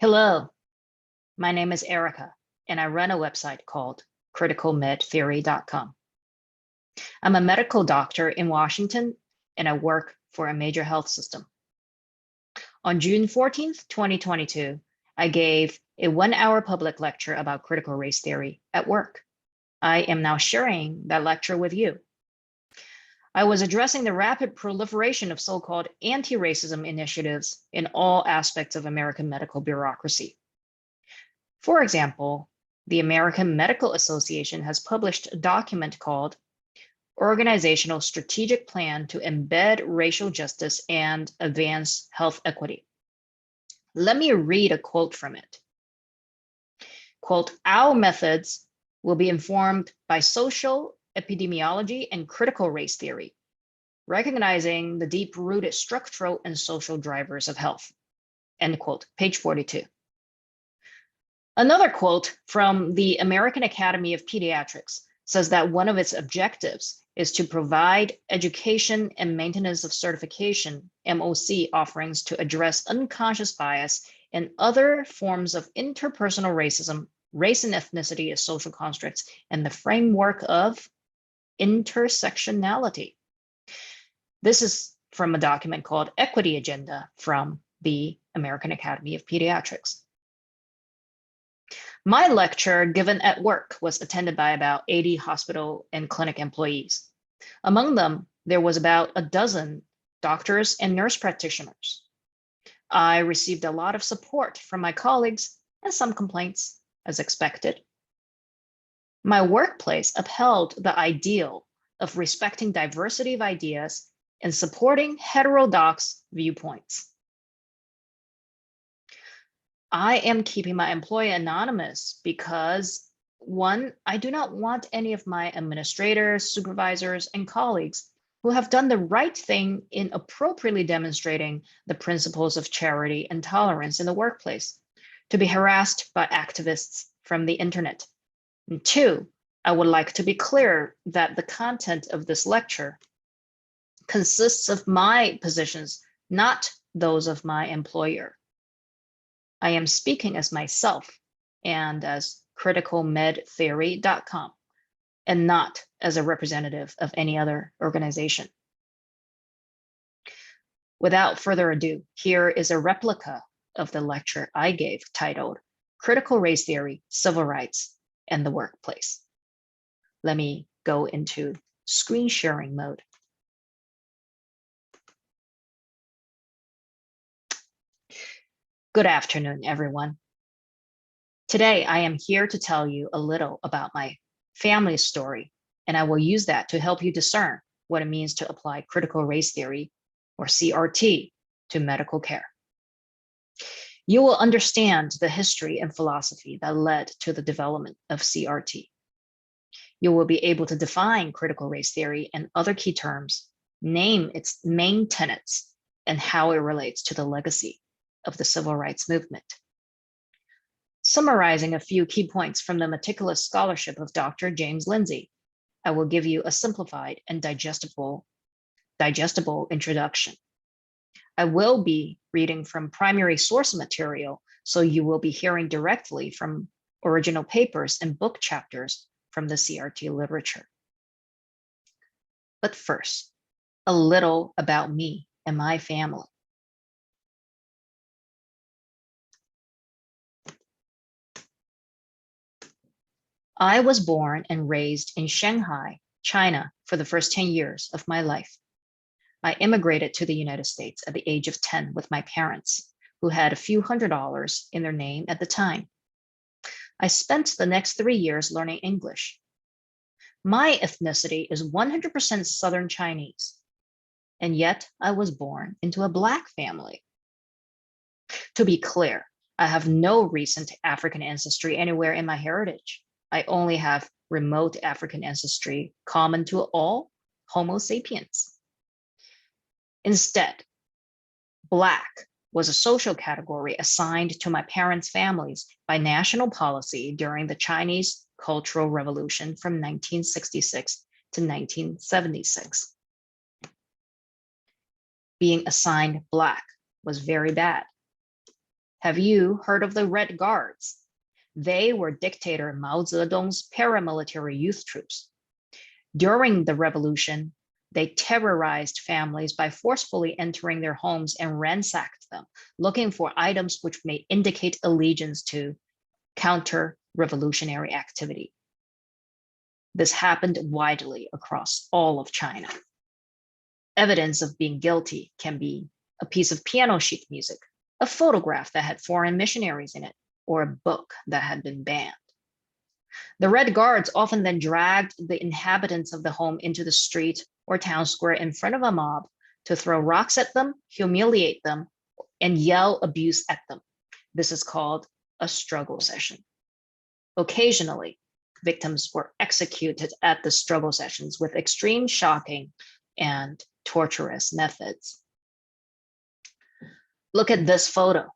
Hello, my name is Erica, and I run a website called criticalmedtheory.com. I'm a medical doctor in Washington, and I work for a major health system. On June 14th, 2022, I gave a 1-hour public lecture about critical race theory at work. I am now sharing that lecture with you. I was addressing the rapid proliferation of so-called anti-racism initiatives in all aspects of American medical bureaucracy. For example, the American Medical Association has published a document called Organizational Strategic Plan to Embed Racial Justice and Advance Health Equity. Let me read a quote from it. Quote, "Our methods will be informed by social epidemiology and critical race theory, recognizing the deep-rooted structural and social drivers of health." End quote, page 42. Another quote from the American Academy of Pediatrics says that one of its objectives is to provide education and maintenance of certification, MOC, offerings to address unconscious bias and other forms of interpersonal racism, race and ethnicity as social constructs, and the framework of intersectionality. This is from a document called Equity Agenda from the American Academy of Pediatrics. My lecture given at work was attended by about 80 hospital and clinic employees. Among them, there was about a dozen doctors and nurse practitioners. I received a lot of support from my colleagues and some complaints, as expected. My workplace upheld the ideal of respecting diversity of ideas and supporting heterodox viewpoints. I am keeping my employee anonymous because, one, I do not want any of my administrators, supervisors, and colleagues who have done the right thing in appropriately demonstrating the principles of charity and tolerance in the workplace to be harassed by activists from the internet. And two, I would like to be clear that the content of this lecture consists of my positions, not those of my employer. I am speaking as myself and as criticalmedtheory.com, and not as a representative of any other organization. Without further ado, here is a replica of the lecture I gave titled Critical Race Theory, Civil Rights, and the Workplace. Let me go into screen sharing mode. Good afternoon, everyone. Today, I am here to tell you a little about my family story, and I will use that to help you discern what it means to apply critical race theory, or CRT, to medical care. You will understand the history and philosophy that led to the development of CRT. You will be able to define critical race theory and other key terms, name its main tenets, and how it relates to the legacy of the civil rights movement. Summarizing a few key points from the meticulous scholarship of Dr. James Lindsay, I will give you a simplified and digestible introduction. I will be reading from primary source material, so you will be hearing directly from original papers and book chapters from the CRT literature. But first, a little about me and my family. I was born and raised in Shanghai, China, for the first 10 years of my life. I immigrated to the United States at the age of 10 with my parents, who had a few $100s in their name at the time. I spent the next 3 years learning English. My ethnicity is 100% Southern Chinese, and yet I was born into a Black family. To be clear, I have no recent African ancestry anywhere in my heritage. I only have remote African ancestry common to all Homo sapiens. Instead, Black was a social category assigned to my parents' families by national policy during the Chinese Cultural Revolution from 1966 to 1976. Being assigned Black was very bad. Have you heard of the Red Guards? They were dictator Mao Zedong's paramilitary youth troops. During the revolution, they terrorized families by forcefully entering their homes and ransacked them, looking for items which may indicate allegiance to counter-revolutionary activity. This happened widely across all of China. Evidence of being guilty can be a piece of piano sheet music, a photograph that had foreign missionaries in it, or a book that had been banned. The Red Guards often then dragged the inhabitants of the home into the street or town square in front of a mob to throw rocks at them, humiliate them, and yell abuse at them. This is called a struggle session. Occasionally, victims were executed at the struggle sessions with extreme shocking and torturous methods. Look at this photo.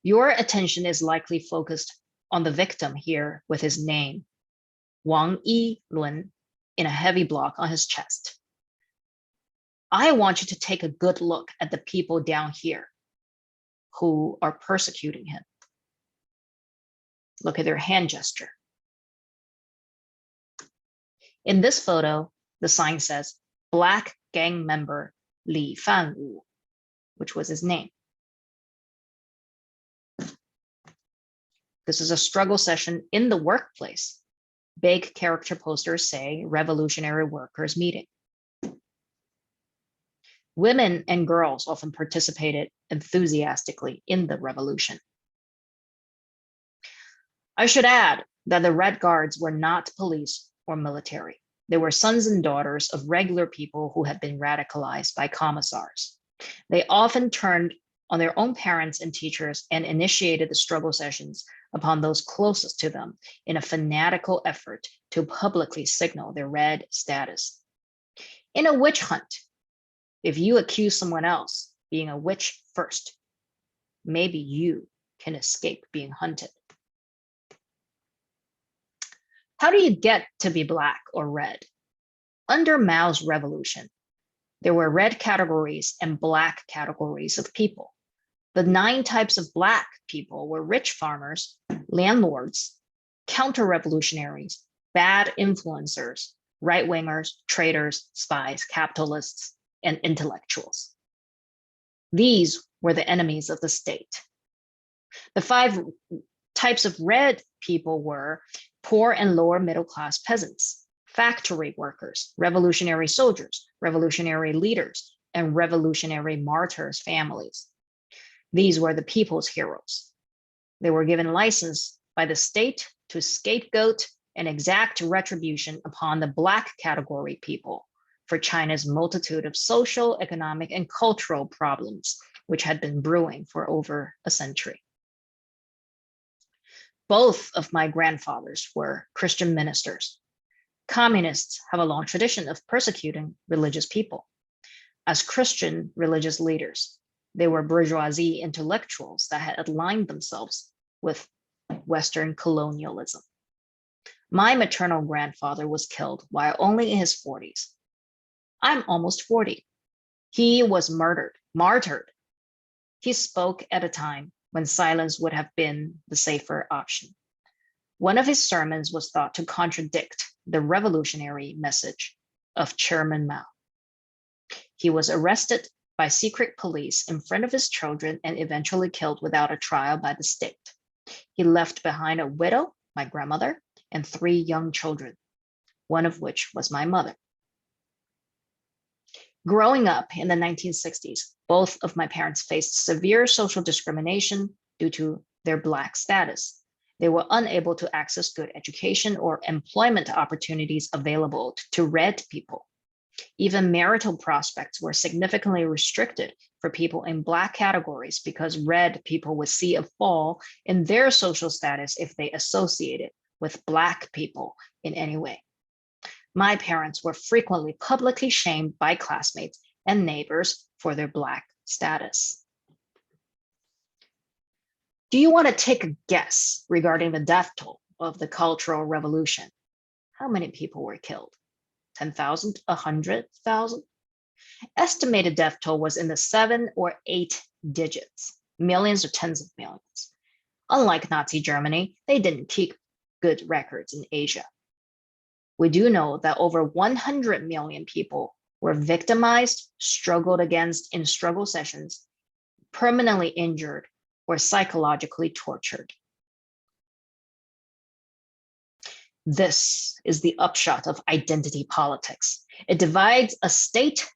Your attention is likely focused on the victim here with his name, Wang Yilun, in a heavy block on his chest. I want you to take a good look at the people down here who are persecuting him. Look at their hand gesture. In this photo, the sign says, Black gang member Li Fanwu, which was his name. This is a struggle session in the workplace. Big character posters say Revolutionary Workers Meeting. Women and girls often participated enthusiastically in the revolution. I should add that the Red Guards were not police or military. They were sons and daughters of regular people who had been radicalized by commissars. They often turned on their own parents and teachers and initiated the struggle sessions upon those closest to them in a fanatical effort to publicly signal their red status. In a witch hunt, if you accuse someone else being a witch first, maybe you can escape being hunted. How do you get to be Black or red? Under Mao's revolution, there were red categories and Black categories of people. The 9 types of Black people were rich farmers, landlords, counter-revolutionaries, bad influencers, right-wingers, traitors, spies, capitalists, and intellectuals. These were the enemies of the state. The 5 types of red people were poor and lower middle-class peasants, factory workers, revolutionary soldiers, revolutionary leaders, and revolutionary martyrs' families. These were the people's heroes. They were given license by the state to scapegoat and exact retribution upon the Black category people for China's multitude of social, economic, and cultural problems, which had been brewing for over a century. Both of my grandfathers were Christian ministers. Communists have a long tradition of persecuting religious people. As Christian religious leaders, they were bourgeoisie intellectuals that had aligned themselves with Western colonialism. My maternal grandfather was killed while only in his 40s. I'm almost 40. He was martyred. He spoke at a time when silence would have been the safer option. One of his sermons was thought to contradict the revolutionary message of Chairman Mao. He was arrested by secret police in front of his children and eventually killed without a trial by the state. He left behind a widow, my grandmother, and 3 young children, one of which was my mother. Growing up in the 1960s, both of my parents faced severe social discrimination due to their Black status. They were unable to access good education or employment opportunities available to red people. Even marital prospects were significantly restricted for people in Black categories because red people would see a fall in their social status if they associated with Black people in any way. My parents were frequently publicly shamed by classmates and neighbors for their Black status. Do you want to take a guess regarding the death toll of the Cultural Revolution? How many people were killed? 10,000, 100,000? Estimated death toll was in the 7 or 8 digits. millions or tens of millions. Unlike Nazi Germany, they didn't keep good records in Asia. We do know that over 100 million people were victimized, struggled against in struggle sessions, permanently injured, or psychologically tortured. This is the upshot of identity politics. It divides a state,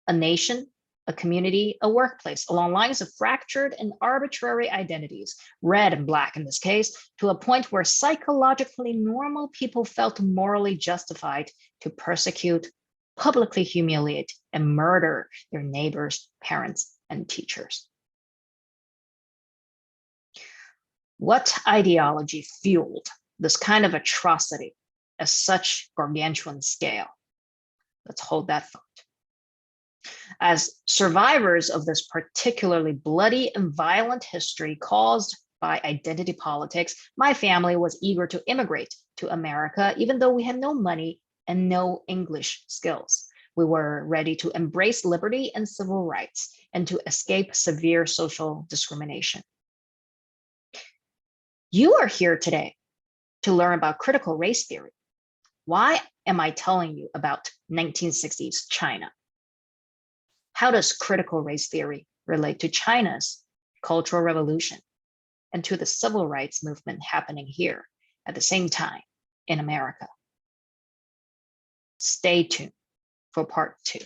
a nation, a community, a workplace, along lines of fractured and arbitrary identities, red and black in this case, to a point where psychologically normal people felt morally justified to persecute, publicly humiliate, and murder their neighbors, parents, and teachers. What ideology fueled this kind of atrocity at such gargantuan scale? Let's hold that thought. As survivors of this particularly bloody and violent history caused by identity politics, my family was eager to immigrate to America, even though we had no money and no English skills. We were ready to embrace liberty and civil rights and to escape severe social discrimination. You are here today to learn about critical race theory. Why am I telling you about 1960s China? How does critical race theory relate to China's Cultural Revolution and to the civil rights movement happening here at the same time in America? Stay tuned for part 2.